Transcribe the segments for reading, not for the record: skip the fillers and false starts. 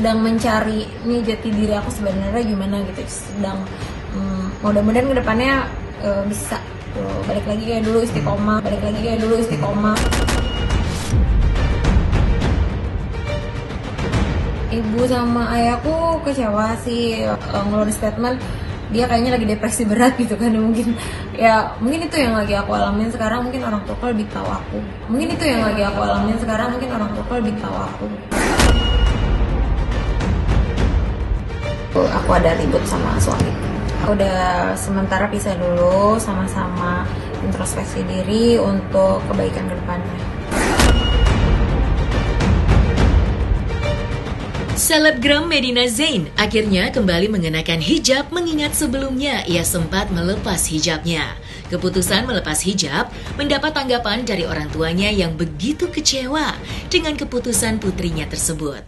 sedang mencari nih jati diri aku sebenarnya gimana gitu, sedang mudah-mudahan kedepannya bisa balik lagi kayak dulu istiqomah. Ibu sama ayahku kecewa sih, ngeluarin statement dia kayaknya lagi depresi berat gitu kan. Mungkin itu yang lagi aku alamin sekarang. Mungkin orang tua lebih tahu aku. Aku ada ribut sama suami. Aku udah sementara pisah dulu, sama-sama introspeksi diri untuk kebaikan ke depannya. Selebgram Medina Zain akhirnya kembali mengenakan hijab mengingat sebelumnya ia sempat melepas hijabnya. Keputusan melepas hijab mendapat tanggapan dari orang tuanya yang begitu kecewa dengan keputusan putrinya tersebut.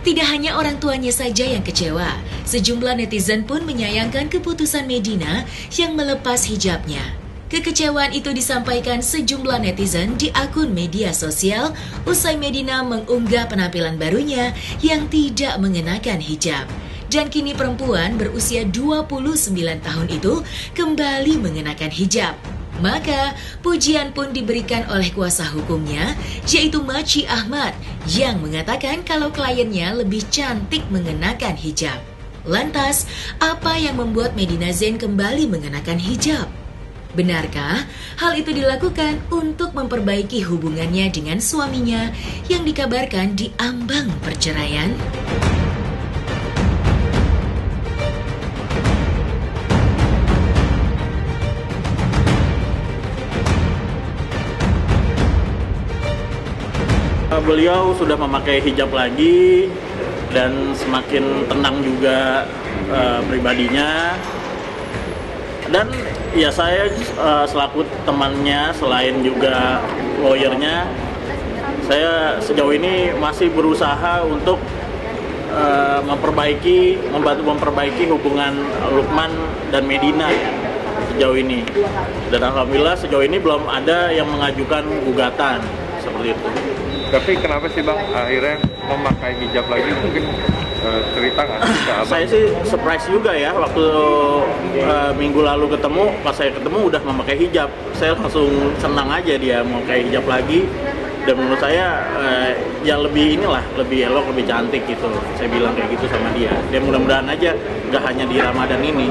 Tidak hanya orang tuanya saja yang kecewa, sejumlah netizen pun menyayangkan keputusan Medina yang melepas hijabnya. Kekecewaan itu disampaikan sejumlah netizen di akun media sosial usai Medina mengunggah penampilan barunya yang tidak mengenakan hijab. Dan kini perempuan berusia 29 tahun itu kembali mengenakan hijab. Maka pujian pun diberikan oleh kuasa hukumnya, yaitu Maci Ahmad, yang mengatakan kalau kliennya lebih cantik mengenakan hijab. Lantas, apa yang membuat Medina Zain kembali mengenakan hijab? Benarkah hal itu dilakukan untuk memperbaiki hubungannya dengan suaminya yang dikabarkan diambang perceraian? Beliau sudah memakai hijab lagi dan semakin tenang juga pribadinya. Dan ya saya selaku temannya, selain juga lawyernya, saya sejauh ini masih berusaha untuk membantu memperbaiki hubungan Lukman dan Medina ya, sejauh ini. Dan alhamdulillah sejauh ini belum ada yang mengajukan gugatan seperti itu. Tapi kenapa sih Bang akhirnya memakai hijab lagi? Mungkin cerita nggak ke Abang? Saya sih surprise juga ya, waktu minggu lalu pas saya ketemu udah memakai hijab. Saya langsung senang aja dia memakai hijab lagi. Dan menurut saya ya lebih elok, lebih cantik gitu. Saya bilang kayak gitu sama dia. Dan mudah-mudahan aja nggak hanya di Ramadan ini,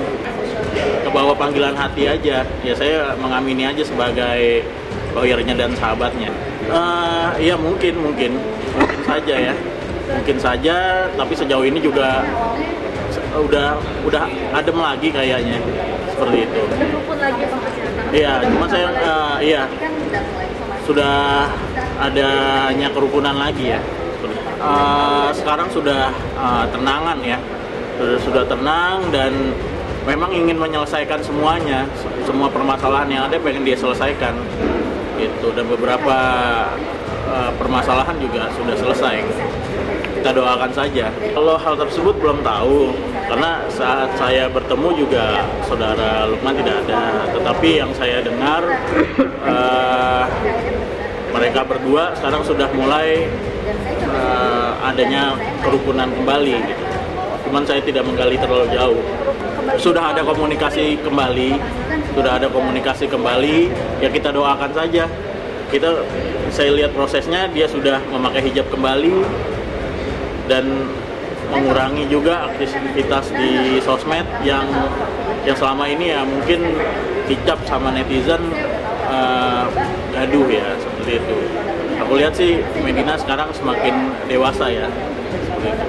kebawa panggilan hati aja. Ya saya mengamini aja sebagai lawyernya dan sahabatnya. Ya mungkin saja, tapi sejauh ini juga udah adem lagi kayaknya, seperti itu. Iya, cuma saya sudah adanya kerukunan lagi ya. Sekarang sudah tenangan ya, sudah tenang dan memang ingin menyelesaikan semuanya, semua permasalahan yang ada pengen dia selesaikan. Gitu, dan beberapa permasalahan juga sudah selesai. Kita doakan saja. Kalau hal tersebut belum tahu, karena saat saya bertemu juga saudara Lukman tidak ada. Tetapi yang saya dengar mereka berdua sekarang sudah mulai adanya kerukunan kembali. Gitu. Cuman saya tidak menggali terlalu jauh. Sudah ada komunikasi kembali, ya kita doakan saja. Saya lihat prosesnya, dia sudah memakai hijab kembali dan mengurangi juga aktivitas di sosmed yang selama ini ya mungkin dicap sama netizen gaduh ya, seperti itu. Aku lihat sih Medina sekarang semakin dewasa ya, seperti itu.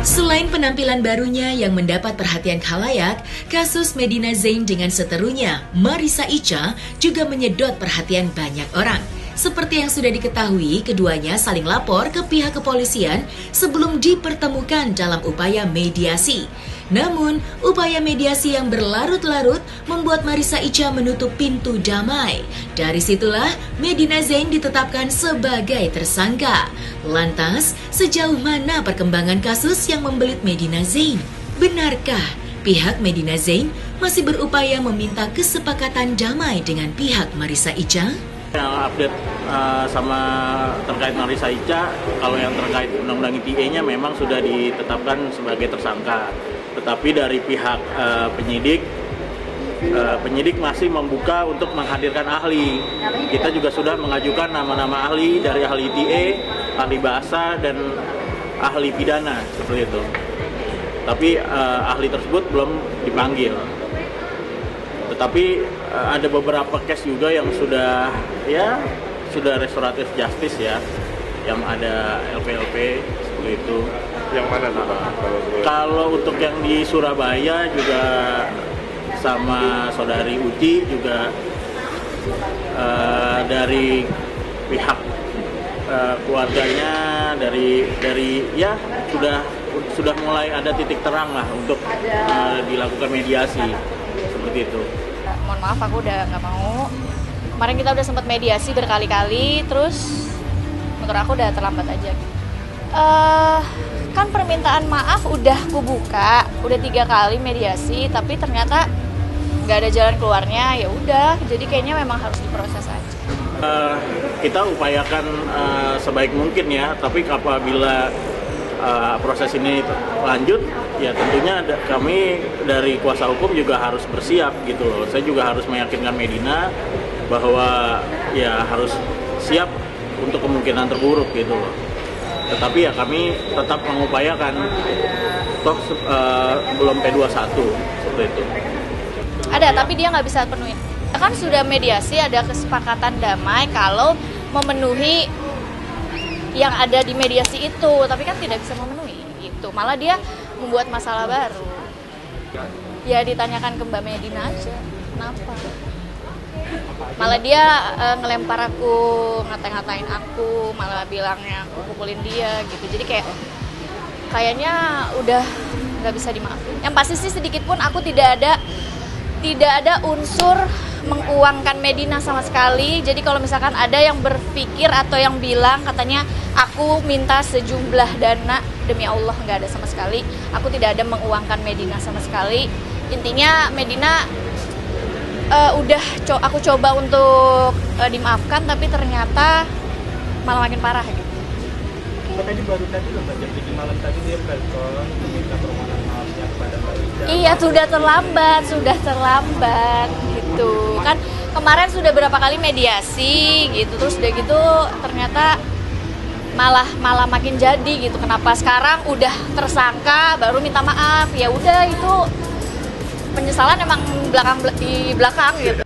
Selain penampilan barunya yang mendapat perhatian khalayak, kasus Medina Zain dengan seterunya, Marissa Icha, juga menyedot perhatian banyak orang. Seperti yang sudah diketahui, keduanya saling lapor ke pihak kepolisian sebelum dipertemukan dalam upaya mediasi. Namun, upaya mediasi yang berlarut-larut membuat Marissa Icha menutup pintu damai. Dari situlah Medina Zain ditetapkan sebagai tersangka. Lantas, sejauh mana perkembangan kasus yang membelit Medina Zain? Benarkah pihak Medina Zain masih berupaya meminta kesepakatan damai dengan pihak Marissa Icha? Yang update sama terkait Marissa Ica, kalau yang terkait undang-undang ITE-nya memang sudah ditetapkan sebagai tersangka. Tetapi dari pihak penyidik masih membuka untuk menghadirkan ahli. Kita juga sudah mengajukan nama-nama ahli dari ahli ITE, ahli bahasa, dan ahli pidana seperti itu. Tapi ahli tersebut belum dipanggil. Tetapi ada beberapa case juga yang sudah restoratif justice ya, yang ada LP seperti itu. Yang mana tuh Bang? Kalau untuk yang di Surabaya juga sama saudari Uci juga dari pihak keluarganya dari ya sudah mulai ada titik terang lah untuk dilakukan mediasi seperti itu. Mohon maaf, aku udah nggak mau. Kemarin kita udah sempat mediasi berkali-kali, terus menurut aku udah terlambat aja. Kan permintaan maaf udah kubuka, udah 3 kali mediasi, tapi ternyata nggak ada jalan keluarnya. Ya udah, jadi kayaknya memang harus diproses aja. Kita upayakan sebaik mungkin ya, tapi apabila proses ini lanjut, ya tentunya kami dari kuasa hukum juga harus bersiap gitu loh. Saya juga harus meyakinkan Medina bahwa ya harus siap untuk kemungkinan terburuk gitu loh. Tetapi ya kami tetap mengupayakan, toh belum P21 seperti itu. Ada, tapi dia nggak bisa penuhin. Kan sudah mediasi, ada kesepakatan damai kalau memenuhi yang ada di mediasi itu, tapi kan tidak bisa memenuhi itu. Malah dia membuat masalah baru. Ya ditanyakan ke Mbak Medina aja, kenapa? Malah dia ngelempar aku, ngatain aku, malah bilangnya aku pukulin dia gitu. Jadi kayaknya udah nggak bisa dimaafin. Yang pasti sih sedikit pun aku tidak ada unsur menguangkan Medina sama sekali. Jadi kalau misalkan ada yang berpikir atau yang bilang katanya aku minta sejumlah dana, demi Allah nggak ada sama sekali. Aku tidak ada menguangkan Medina sama sekali. Intinya Medina aku coba untuk dimaafkan, tapi ternyata malah makin parah gitu. Tadi baru tadi loh Mbak, jam 7 malam tadi dia telepon meminta permohonan maafnya kepada Mbak Ida. Iya, sudah terlambat gitu. Kan kemarin sudah berapa kali mediasi gitu, terus udah gitu ternyata malah makin jadi gitu. Kenapa sekarang udah tersangka baru minta maaf? Ya udah, itu penyesalan emang di belakang gitu.